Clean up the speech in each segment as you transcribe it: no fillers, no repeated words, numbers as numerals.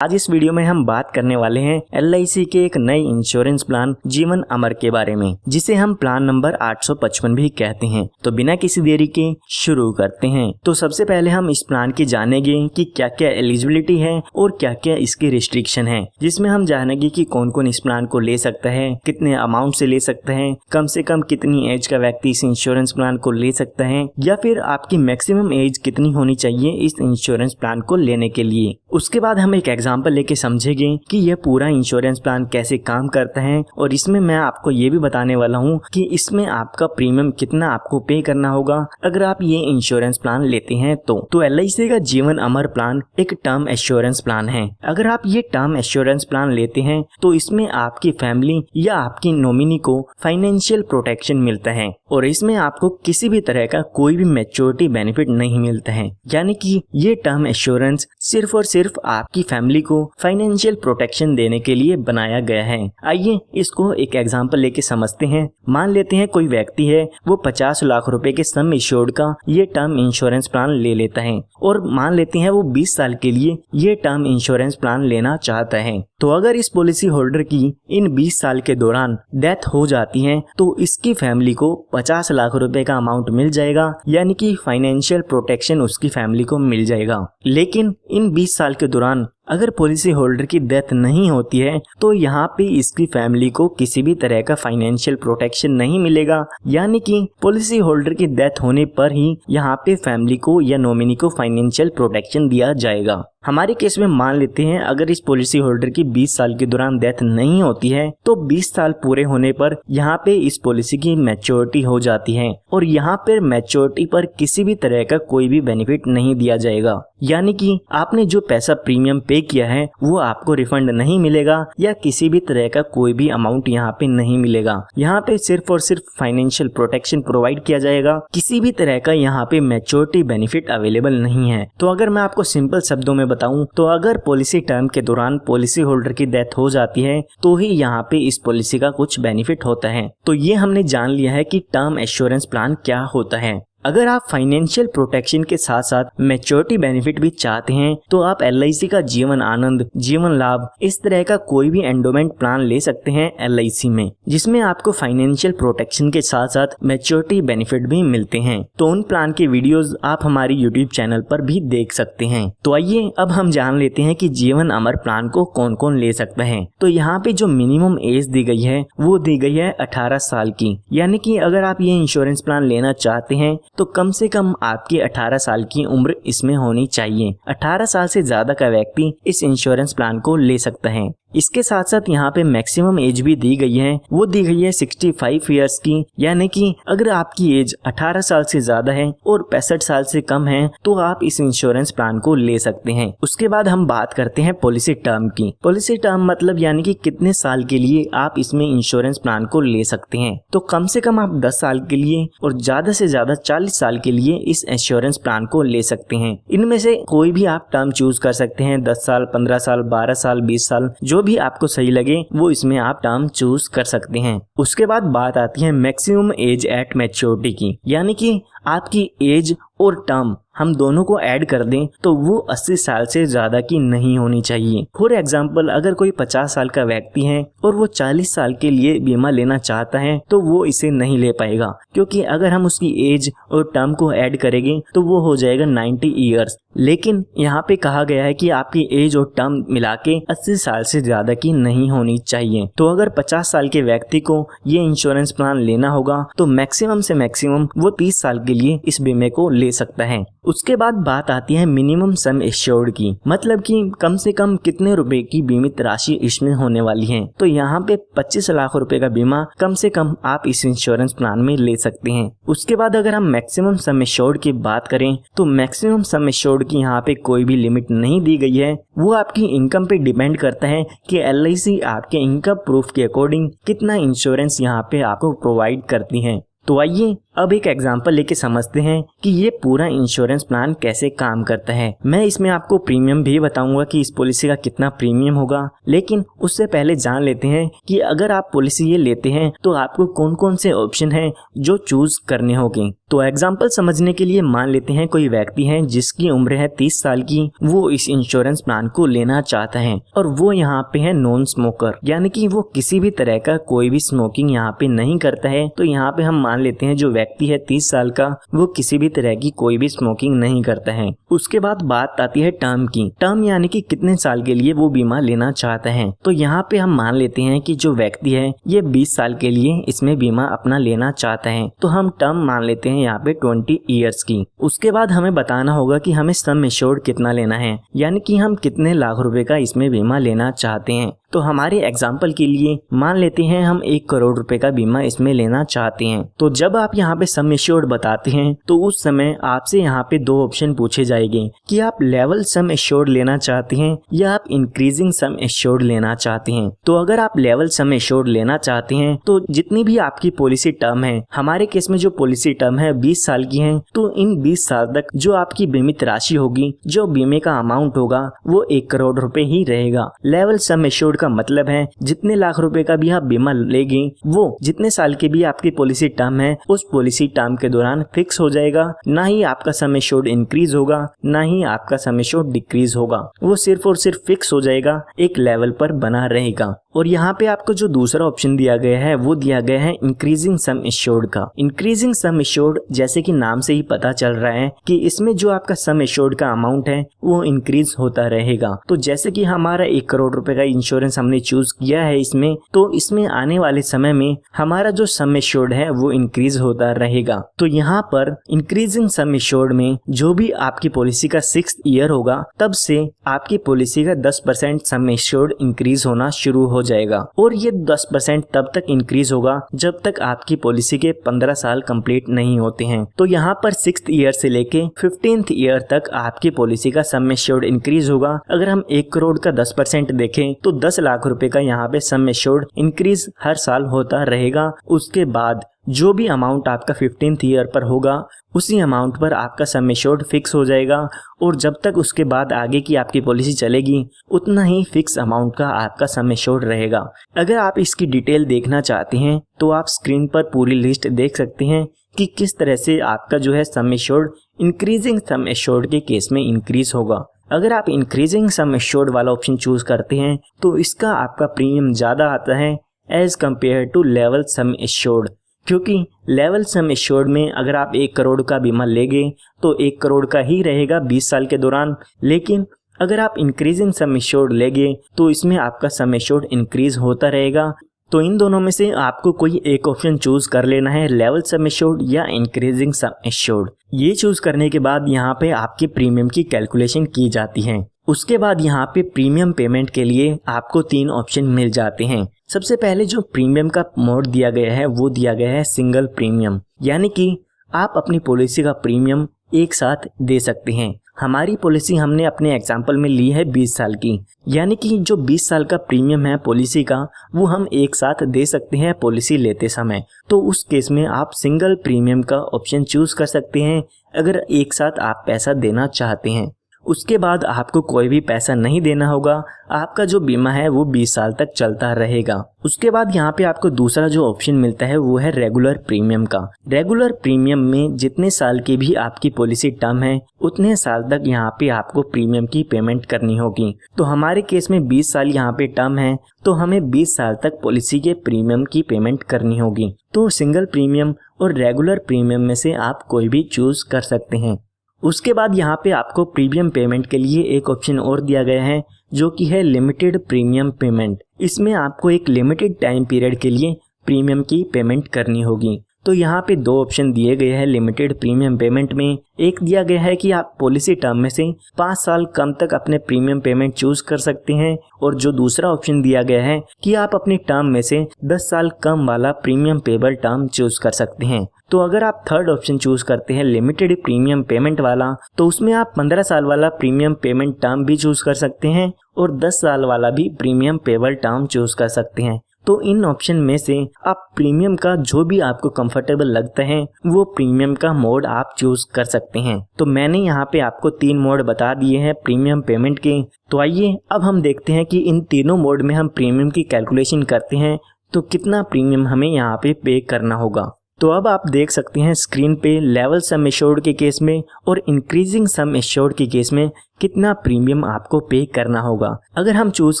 आज इस वीडियो में हम बात करने वाले हैं LIC के एक नए इंश्योरेंस प्लान जीवन अमर के बारे में, जिसे हम प्लान नंबर 855 भी कहते हैं। तो बिना किसी देरी के शुरू करते हैं। तो सबसे पहले हम इस प्लान की जानेंगे कि क्या क्या एलिजिबिलिटी है और क्या क्या इसकी रिस्ट्रिक्शन है, जिसमें हम जानेंगे कि कौन कौन इस प्लान को ले सकता है, कितने अमाउंट से ले सकता है, कम से कम कितनी एज का व्यक्ति इस इंश्योरेंस प्लान को ले सकता है, या फिर आपकी मैक्सिमम एज कितनी होनी चाहिए इस इंश्योरेंस प्लान को लेने के लिए। उसके बाद हम एक एग्जाम्पल लेके समझेंगे कि यह पूरा इंश्योरेंस प्लान कैसे काम करता है, और इसमें मैं आपको ये भी बताने वाला हूँ कि इसमें आपका प्रीमियम कितना आपको पे करना होगा अगर आप ये इंश्योरेंस प्लान लेते हैं। तो LIC का जीवन अमर प्लान एक टर्म एश्योरेंस प्लान है। अगर आप ये टर्म एश्योरेंस प्लान लेते हैं तो इसमें आपकी फैमिली या आपकी नॉमिनी को फाइनेंशियल प्रोटेक्शन मिलता है, और इसमें आपको किसी भी तरह का कोई भी मैच्योरिटी बेनिफिट नहीं मिलता है। यानी कि ये टर्म एश्योरेंस सिर्फ और सिर्फ आपकी फैमिली को फाइनेंशियल प्रोटेक्शन देने के लिए बनाया गया है। आइए इसको एक एग्जांपल लेके समझते हैं। मान लेते हैं कोई व्यक्ति है, वो 50 लाख रुपए के सम इंश्योर्ड का ये टर्म इंश्योरेंस प्लान ले लेता है, और मान लेते हैं वो 20 साल के लिए ये टर्म इंश्योरेंस प्लान लेना चाहता है। तो अगर इस पॉलिसी होल्डर की इन 20 साल के दौरान डेथ हो जाती है तो इसकी फैमिली को 50 लाख रुपए का अमाउंट मिल जाएगा, यानी कि फाइनेंशियल प्रोटेक्शन उसकी फैमिली को मिल जाएगा। लेकिन इन 20 साल के दौरान अगर पॉलिसी होल्डर की डेथ नहीं होती है तो यहाँ पे इसकी फैमिली को किसी भी तरह का फाइनेंशियल प्रोटेक्शन नहीं मिलेगा, यानी कि पॉलिसी होल्डर की डेथ होने पर ही यहाँ पे फैमिली को या नॉमिनी को फाइनेंशियल प्रोटेक्शन दिया जाएगा। हमारे केस में मान लेते हैं अगर इस पॉलिसी होल्डर की 20 साल के दौरान डेथ नहीं होती है तो 20 साल पूरे होने पर यहाँ पे इस पॉलिसी की मैच्योरिटी हो जाती है, और यहाँ पर मैच्योरिटी पर किसी भी तरह का कोई भी बेनिफिट नहीं दिया जाएगा। यानी कि आपने जो पैसा प्रीमियम पे किया है वो आपको रिफंड नहीं मिलेगा, या किसी भी तरह का कोई भी अमाउंट यहाँ पे नहीं मिलेगा। यहाँ पे सिर्फ और सिर्फ फाइनेंशियल प्रोटेक्शन प्रोवाइड किया जाएगा, किसी भी तरह का यहाँ पे मैच्योरिटी बेनिफिट अवेलेबल नहीं है। तो अगर मैं आपको सिंपल शब्दों में बताऊं तो अगर पॉलिसी टर्म के दौरान पॉलिसी होल्डर की डेथ हो जाती है तो ही यहाँ पे इस पॉलिसी का कुछ बेनिफिट होता है। तो ये हमने जान लिया है कि टर्म एश्योरेंस प्लान क्या होता है। अगर आप फाइनेंशियल प्रोटेक्शन के साथ साथ मैच्योरिटी बेनिफिट भी चाहते हैं तो आप LIC का जीवन आनंद, जीवन लाभ, इस तरह का कोई भी एंडोमेंट प्लान ले सकते हैं LIC में, जिसमें आपको फाइनेंशियल प्रोटेक्शन के साथ साथ मैच्योरिटी बेनिफिट भी मिलते हैं। तो उन प्लान के वीडियोस आप हमारी YouTube चैनल पर भी देख सकते हैं। तो आइए अब हम जान लेते हैं कि जीवन अमर प्लान को कौन कौन ले सकता है। तो यहाँ पे जो मिनिमम एज दी गई है वो दी गई है 18 साल की, यानी कि अगर आप ये इंश्योरेंस प्लान लेना चाहते हैं तो कम से कम आपकी 18 साल की उम्र इसमें होनी चाहिए। 18 साल से ज्यादा का व्यक्ति इस इंश्योरेंस प्लान को ले सकता है। इसके साथ साथ यहाँ पे मैक्सिमम एज भी दी गई है, वो दी गई है 65 इयर्स की, यानी कि अगर आपकी एज 18 साल से ज्यादा है और 65 साल से कम है तो आप इस इंश्योरेंस प्लान को ले सकते हैं। उसके बाद हम बात करते हैं पॉलिसी टर्म की। पॉलिसी टर्म मतलब यानी कि कितने साल के लिए आप इसमें इंश्योरेंस प्लान को ले सकते हैं। तो कम से कम आप 10 साल के लिए और ज्यादा से ज्यादा 40 साल के लिए इस इंश्योरेंस प्लान को ले सकते हैं। इनमें से कोई भी आप टर्म चूज कर सकते हैं, 10 साल, 15 साल, 12 साल, 20 साल, जो भी आपको सही लगे वो इसमें आप टर्म चूज कर सकते हैं। उसके बाद बात आती है मैक्सिमम एज एट मैच्योरिटी की, यानी कि आपकी एज और टर्म हम दोनों को ऐड कर दें तो वो 80 साल से ज्यादा की नहीं होनी चाहिए। फॉर एग्जाम्पल अगर कोई 50 साल का व्यक्ति है और वो 40 साल के लिए बीमा लेना चाहता है तो वो इसे नहीं ले पाएगा, क्योंकि अगर हम उसकी एज और टर्म को ऐड करेंगे तो वो हो जाएगा 90 इयर्स। लेकिन यहाँ पे कहा गया है कि आपकी एज और टर्म मिला के 80 साल से ज्यादा की नहीं होनी चाहिए। तो अगर 50 साल के व्यक्ति को ये इंश्योरेंस प्लान लेना होगा तो मैक्सिमम से मैक्सिमम वो 30 साल के लिए इस बीमे को ले सकता है। उसके बाद बात आती है मिनिमम सम एश्योर्ड की, मतलब कि कम से कम कितने रुपए की बीमित राशि इसमें होने वाली है। तो यहाँ पे 25 लाख रुपए का बीमा कम से कम आप इस इंश्योरेंस प्लान में ले सकते हैं। उसके बाद अगर हम मैक्सिमम सम एश्योर्ड की बात करें तो मैक्सिमम सम एश्योर्ड की यहाँ पे कोई भी लिमिट नहीं दी गई है, वो आपकी इनकम पे डिपेंड करता है कि LIC आपके इनकम प्रूफ के अकॉर्डिंग कितना इंश्योरेंस यहाँ पे आपको प्रोवाइड करती है। तो आइए अब एक एग्जांपल लेके समझते हैं कि ये पूरा इंश्योरेंस प्लान कैसे काम करता है। मैं इसमें आपको प्रीमियम भी बताऊंगा कि इस पॉलिसी का कितना प्रीमियम होगा, लेकिन उससे पहले जान लेते हैं कि अगर आप पॉलिसी ये लेते हैं तो आपको कौन कौन से ऑप्शन हैं जो चूज करने होंगे। तो एग्जांपल समझने के लिए मान लेते हैं कोई व्यक्ति है जिसकी उम्र है 30 साल की, वो इस इंश्योरेंस प्लान को लेना चाहता है और वो यहाँ पे है नॉन स्मोकर, यानी कि वो किसी भी तरह का कोई भी स्मोकिंग यहाँ पे नहीं करता है। तो यहाँ पे हम मान लेते हैं जो व्यक्ति है 30 साल का, वो किसी भी तरह की कोई भी स्मोकिंग नहीं करता है। उसके बाद बात आती है टर्म की। टर्म यानी कि कितने साल के लिए वो बीमा लेना चाहता है। तो यहाँ पे हम मान लेते हैं कि जो व्यक्ति है ये 20 साल के लिए इसमें बीमा अपना लेना चाहता है, तो हम टर्म मान लेते हैं यहाँ पे 20 ईयर्स की। उसके बाद हमें बताना होगा कि हमें सम एश्योर्ड कितना लेना है, यानी कि हम कितने लाख रुपए का इसमें बीमा लेना चाहते हैं। तो हमारे एग्जाम्पल के लिए मान लेते हैं हम 1 करोड़ रुपए का बीमा इसमें लेना चाहते हैं। तो जब आप यहाँ पे सम एश्योर्ड बताते हैं तो उस समय आपसे यहाँ पे 2 ऑप्शन पूछे जाएंगे कि आप लेवल सम एश्योर्ड लेना चाहते हैं या आप इंक्रीजिंग सम एश्योर्ड लेना चाहते हैं। तो अगर आप लेवल सम एश्योर्ड लेना चाहते हैं तो जितनी भी आपकी पॉलिसी टर्म है, हमारे केस में जो पॉलिसी टर्म है 20 साल की है, तो इन 20 साल तक जो आपकी बीमित राशि होगी, जो बीमे का अमाउंट होगा वो 1 करोड़ रुपए ही रहेगा। लेवल सम एश्योर्ड का मतलब है जितने लाख रुपए का भी आप बीमा लेंगे वो जितने साल की भी आपकी पॉलिसी टर्म है उस पॉलिसी टर्म के दौरान फिक्स हो जाएगा। ना ही आपका सम एश्योर्ड इंक्रीज होगा, ना ही आपका सम एश्योर्ड डिक्रीज होगा, वो सिर्फ और सिर्फ फिक्स हो जाएगा, एक लेवल पर बना रहेगा। और यहाँ पे आपको जो दूसरा ऑप्शन दिया गया है वो दिया गया है इंक्रीजिंग सम एश्योर्ड का। इंक्रीजिंग सम एश्योर्ड जैसे कि नाम से ही पता चल रहा है कि इसमें जो आपका सम एश्योर्ड का अमाउंट है वो इंक्रीज होता रहेगा। तो जैसे कि हमारा 1 करोड़ रुपए का इंश्योरेंस हमने चूज किया है इसमें, तो इसमें आने वाले समय में हमारा जो सम एश्योर्ड है वो इंक्रीज होता रहेगा। तो यहाँ पर इंक्रीजिंग सम एश्योर्ड में जो भी आपकी पॉलिसी का 6th ईयर होगा तब से आपकी पॉलिसी का 10% सम एश्योर्ड इंक्रीज होना शुरू हो जाएगा और ये 10% तब तक इंक्रीज होगा जब तक आपकी पॉलिसी के 15 साल कंप्लीट नहीं होते हैं। तो यहाँ पर 6th ईयर से लेके 15th ईयर तक आपकी पॉलिसी का सम एश्योर्ड इंक्रीज होगा। अगर हम 1 करोड़ का 10% देखें तो 10 लाख रुपए का यहाँ पे सम एश्योर्ड इंक्रीज हर साल होता रहेगा। उसके बाद जो भी अमाउंट आपका 15th ईयर पर होगा उसी अमाउंट पर आपका सम एश्योर्ड फिक्स हो जाएगा और जब तक उसके बाद आगे की आपकी पॉलिसी चलेगी उतना ही फिक्स अमाउंट का आपका सम एश्योर्ड रहेगा। अगर आप इसकी डिटेल देखना चाहते हैं तो आप स्क्रीन पर पूरी लिस्ट देख सकते हैं कि किस तरह से आपका जो है sum assured increasing sum assured के केस में इंक्रीज होगा। अगर आप इंक्रीजिंग सम एश्योर्ड वाला ऑप्शन चूज करते हैं तो इसका आपका प्रीमियम ज़्यादा आता है as compare to level sum assured, क्योंकि लेवल सम एश्योर्ड में अगर आप 1 करोड़ का बीमा लेंगे तो 1 करोड़ का ही रहेगा 20 साल के दौरान, लेकिन अगर आप इंक्रीजिंग सम एश्योर्ड लेंगे तो इसमें आपका सम एश्योर्ड इंक्रीज होता रहेगा। तो इन दोनों में से आपको कोई एक ऑप्शन चूज कर लेना है, लेवल सम एश्योर्ड या इंक्रीजिंग सम एश्योर्ड। ये चूज करने के बाद यहाँ पे आपके प्रीमियम की कैलकुलेशन की जाती है। उसके बाद यहाँ पे प्रीमियम पेमेंट के लिए आपको 3 ऑप्शन मिल जाते हैं। सबसे पहले जो प्रीमियम का मोड दिया गया है वो दिया गया है सिंगल प्रीमियम, यानी कि आप अपनी पॉलिसी का प्रीमियम एक साथ दे सकते हैं। हमारी पॉलिसी हमने अपने एग्जाम्पल में ली है 20 साल की, यानी कि जो 20 साल का प्रीमियम है पॉलिसी का वो हम एक साथ दे सकते हैं पॉलिसी लेते समय। तो उस केस में आप सिंगल प्रीमियम का ऑप्शन चूज कर सकते हैं अगर एक साथ आप पैसा देना चाहते हैं। उसके बाद आपको कोई भी पैसा नहीं देना होगा, आपका जो बीमा है वो 20 साल तक चलता रहेगा। उसके बाद यहाँ पे आपको दूसरा जो ऑप्शन मिलता है वो है रेगुलर प्रीमियम का। रेगुलर प्रीमियम में जितने साल की भी आपकी पॉलिसी टर्म है उतने साल तक यहाँ पे आपको प्रीमियम की पेमेंट करनी होगी। तो हमारे केस में 20 साल यहाँ पे टर्म है तो हमें 20 साल तक पॉलिसी के प्रीमियम की पेमेंट करनी होगी। तो सिंगल प्रीमियम और रेगुलर प्रीमियम में से आप कोई भी चूज कर सकते हैं। उसके बाद यहाँ पे आपको प्रीमियम पेमेंट के लिए एक ऑप्शन और दिया गया है जो कि है लिमिटेड प्रीमियम पेमेंट। इसमें आपको एक लिमिटेड टाइम पीरियड के लिए प्रीमियम की पेमेंट करनी होगी। तो यहाँ पे 2 ऑप्शन दिए गए हैं लिमिटेड प्रीमियम पेमेंट में। एक दिया गया है कि आप पॉलिसी टर्म में से 5 साल कम तक अपने प्रीमियम पेमेंट चूज कर सकते हैं, और जो दूसरा ऑप्शन दिया गया है कि आप अपनी टर्म में से 10 साल कम वाला प्रीमियम पेबल टर्म चूज कर सकते हैं। तो अगर आप थर्ड ऑप्शन चूज करते हैं लिमिटेड प्रीमियम पेमेंट वाला, तो उसमें आप 15 साल वाला प्रीमियम पेमेंट टर्म भी चूज कर सकते हैं और 10 साल वाला भी प्रीमियम पेबल टर्म चूज कर सकते हैं। तो इन ऑप्शन में से आप प्रीमियम का जो भी आपको कंफर्टेबल लगता है वो प्रीमियम का मोड आप चूज कर सकते हैं। तो मैंने यहाँ पे आपको 3 मोड बता दिए हैं प्रीमियम पेमेंट के। तो आइए अब हम देखते हैं कि इन तीनों मोड में हम प्रीमियम की कैलकुलेशन करते हैं तो कितना प्रीमियम हमें यहाँ पे करना होगा। तो अब आप देख सकते हैं स्क्रीन पे लेवल सम एश्योर्ड के केस में और इंक्रीजिंग सम एश्योर्ड के केस में कितना प्रीमियम आपको पे करना होगा। अगर हम चूज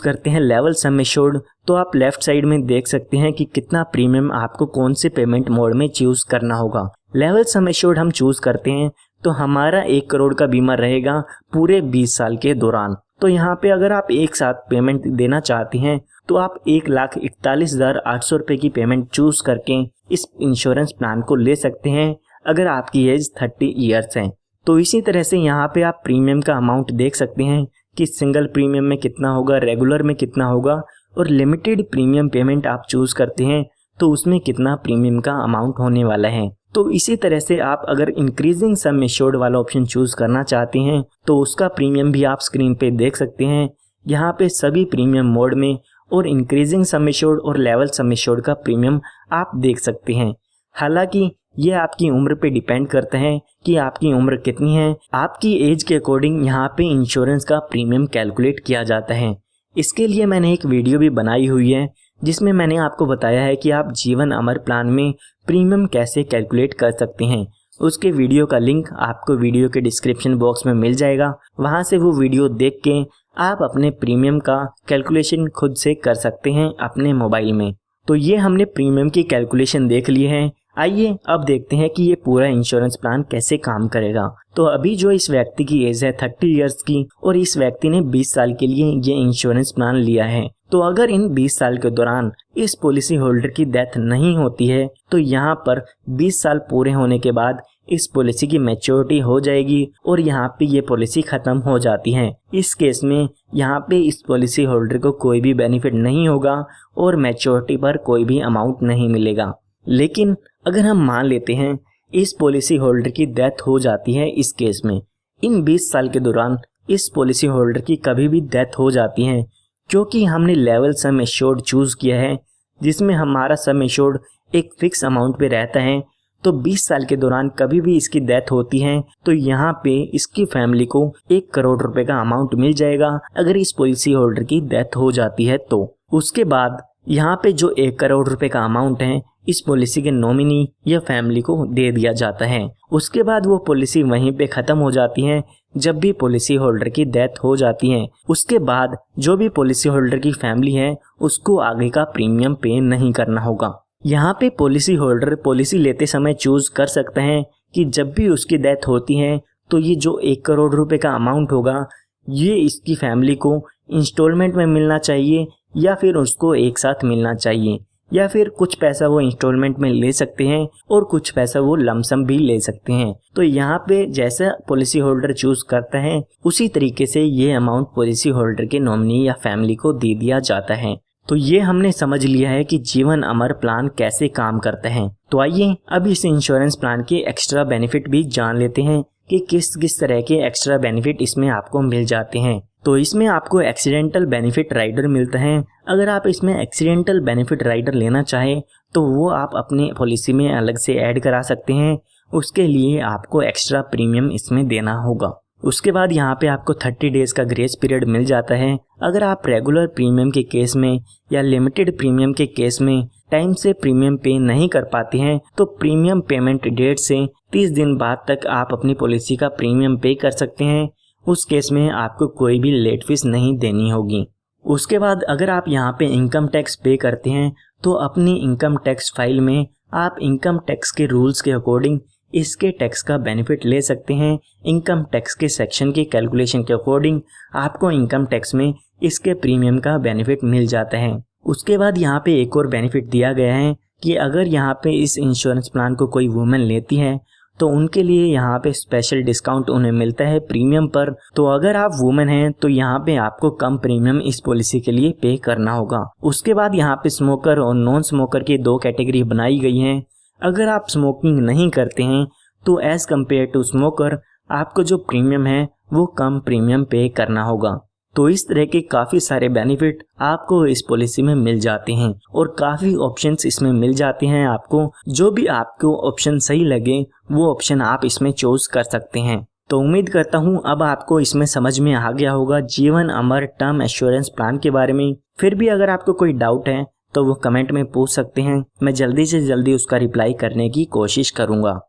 करते हैं लेवल सम एश्योर्ड तो आप लेफ्ट साइड में देख सकते हैं कि कितना प्रीमियम आपको कौन से पेमेंट मोड में चूज करना होगा। लेवल सम एश्योर्ड हम चूज करते हैं तो हमारा 1 करोड़ का बीमा रहेगा पूरे 20 साल के दौरान। तो यहाँ पे अगर आप एक साथ पेमेंट देना चाहते हैं तो आप 1,41,800 रुपये की पेमेंट चूज करके इस इंश्योरेंस प्लान को ले सकते हैं अगर आपकी एज 30 ईयर्स है। तो इसी तरह से यहाँ पे आप प्रीमियम का अमाउंट देख सकते हैं कि सिंगल प्रीमियम में कितना होगा, रेगुलर में कितना होगा और लिमिटेड प्रीमियम पेमेंट आप चूज करते हैं तो उसमें कितना प्रीमियम का अमाउंट होने वाला है। तो इसी तरह से आप अगर इंक्रीजिंग सम एश्योर्ड वाला ऑप्शन चूज करना चाहते हैं तो उसका प्रीमियम भी आप स्क्रीन पे देख सकते हैं। यहाँ पे सभी प्रीमियम मोड में और इंक्रीजिंग सम एश्योर्ड और लेवल सम एश्योर्ड का प्रीमियम आप देख सकते हैं। हालांकि ये आपकी उम्र पे डिपेंड करता है कि आपकी उम्र कितनी है। आपकी एज के अकॉर्डिंग यहाँ पे इंश्योरेंस का प्रीमियम कैलकुलेट किया जाता है। इसके लिए मैंने एक वीडियो भी बनाई हुई है जिसमें मैंने आपको बताया है कि आप जीवन अमर प्लान में प्रीमियम कैसे कैलकुलेट कर सकते हैं। उसके वीडियो का लिंक आपको वीडियो के डिस्क्रिप्शन बॉक्स में मिल जाएगा। वहां से वो वीडियो देख के आप अपने प्रीमियम का कैलकुलेशन खुद से कर सकते हैं अपने मोबाइल में। तो ये हमने प्रीमियम की कैलकुलेशन देख ली है। आइए अब देखते हैं कि ये पूरा इंश्योरेंस प्लान कैसे काम करेगा। तो अभी जो इस व्यक्ति की एज है 30 इयर्स की और इस व्यक्ति ने 20 साल के लिए ये इंश्योरेंस प्लान लिया है। तो अगर इन 20 साल के दौरान इस पॉलिसी होल्डर की डेथ नहीं होती है तो यहाँ पर 20 साल पूरे होने के बाद इस पॉलिसी की मैच्योरिटी हो जाएगी और यहाँ पे ये पॉलिसी खत्म हो जाती है। इस केस में यहाँ पे इस पॉलिसी होल्डर को कोई भी बेनिफिट नहीं होगा और मैच्योरिटी पर कोई भी अमाउंट नहीं मिलेगा। लेकिन अगर हम मान लेते हैं इस पॉलिसी होल्डर की डेथ हो जाती है, इस केस में इन 20 साल के दौरान इस पॉलिसी होल्डर की कभी भी डेथ हो जाती है, क्योंकि हमने लेवल सम एश्योर्ड चूज किया है जिसमें हमारा सम एश्योर्ड एक फिक्स अमाउंट पे रहता है। तो 20 साल के दौरान कभी भी इसकी डेथ होती है तो यहाँ पे इसकी फैमिली को 1 करोड़ रुपए का अमाउंट मिल जाएगा अगर इस पॉलिसी होल्डर की डेथ हो जाती है। तो उसके बाद यहाँ पे जो 1 करोड़ रुपए का अमाउंट है इस पॉलिसी के नॉमिनी या फैमिली को दे दिया जाता है। उसके बाद वो पॉलिसी वहीं पे खत्म हो जाती है जब भी पॉलिसी होल्डर की डेथ हो जाती है। उसके बाद जो भी पॉलिसी होल्डर की फैमिली है उसको आगे का प्रीमियम पे नहीं करना होगा। यहाँ पे पॉलिसी होल्डर पॉलिसी लेते समय चूज कर सकते हैं कि जब भी उसकी डेथ होती है तो ये जो 1 करोड़ रुपए का अमाउंट होगा ये इसकी फैमिली को इंस्टॉलमेंट में मिलना चाहिए या फिर उसको एक साथ मिलना चाहिए, या फिर कुछ पैसा वो इंस्टॉलमेंट में ले सकते हैं और कुछ पैसा वो लमसम भी ले सकते हैं। तो यहाँ पे जैसा पॉलिसी होल्डर चूज करता है उसी तरीके से ये अमाउंट पॉलिसी होल्डर के नॉमिनी या फैमिली को दे दिया जाता है। तो ये हमने समझ लिया है कि जीवन अमर प्लान कैसे काम करता है। तो आइए अब इस इंश्योरेंस प्लान के एक्स्ट्रा बेनिफिट भी जान लेते हैं कि किस किस तरह के एक्स्ट्रा बेनिफिट इसमें आपको मिल जाते हैं। तो इसमें आपको एक्सीडेंटल बेनिफिट राइडर मिलता है। अगर आप इसमें एक्सीडेंटल बेनिफिट राइडर लेना चाहें तो वो आप अपने पॉलिसी में अलग से ऐड करा सकते हैं। उसके लिए आपको एक्स्ट्रा प्रीमियम इसमें देना होगा। उसके बाद यहाँ पे आपको 30 डेज का ग्रेस पीरियड मिल जाता है। अगर आप रेगुलर प्रीमियम के केस में या लिमिटेड प्रीमियम के केस में टाइम से प्रीमियम पे नहीं कर पाते हैं तो प्रीमियम पेमेंट डेट से 30 दिन बाद तक आप अपनी पॉलिसी का प्रीमियम पे कर सकते हैं। उस केस में आपको कोई भी लेट फीस नहीं देनी होगी। उसके बाद अगर आप यहाँ पे इनकम टैक्स पे करते हैं तो अपनी इनकम टैक्स फाइल में आप इनकम टैक्स के रूल्स के अकॉर्डिंग इसके टैक्स का बेनिफिट ले सकते हैं। इनकम टैक्स के सेक्शन की कैलकुलेशन के अकॉर्डिंग आपको इनकम टैक्स में इसके प्रीमियम का बेनिफिट मिल जाता है। उसके बाद यहाँ पे एक और बेनिफिट दिया गया है कि अगर यहाँ पे इस इंश्योरेंस प्लान को कोई वुमेन लेती है तो उनके लिए यहाँ पे स्पेशल डिस्काउंट उन्हें मिलता है प्रीमियम पर। तो अगर आप वुमेन हैं तो यहाँ पे आपको कम प्रीमियम इस पॉलिसी के लिए पे करना होगा। उसके बाद यहाँ पे स्मोकर और नॉन स्मोकर की 2 कैटेगरी बनाई गई हैं। अगर आप स्मोकिंग नहीं करते हैं तो एज कम्पेयर टू स्मोकर आपको जो प्रीमियम है वो कम प्रीमियम पे करना होगा। तो इस तरह के काफ़ी सारे बेनिफिट आपको इस पॉलिसी में मिल जाते हैं और काफ़ी ऑप्शंस इसमें मिल जाते हैं आपको। जो भी आपको ऑप्शन सही लगे वो ऑप्शन आप इसमें चूज कर सकते हैं। तो उम्मीद करता हूँ अब आपको इसमें समझ में आ गया होगा जीवन अमर टर्म एश्योरेंस प्लान के बारे में। फिर भी अगर आपको कोई डाउट है तो वो कमेंट में पूछ सकते हैं, मैं जल्दी से जल्दी उसका रिप्लाई करने की कोशिश करूँगा।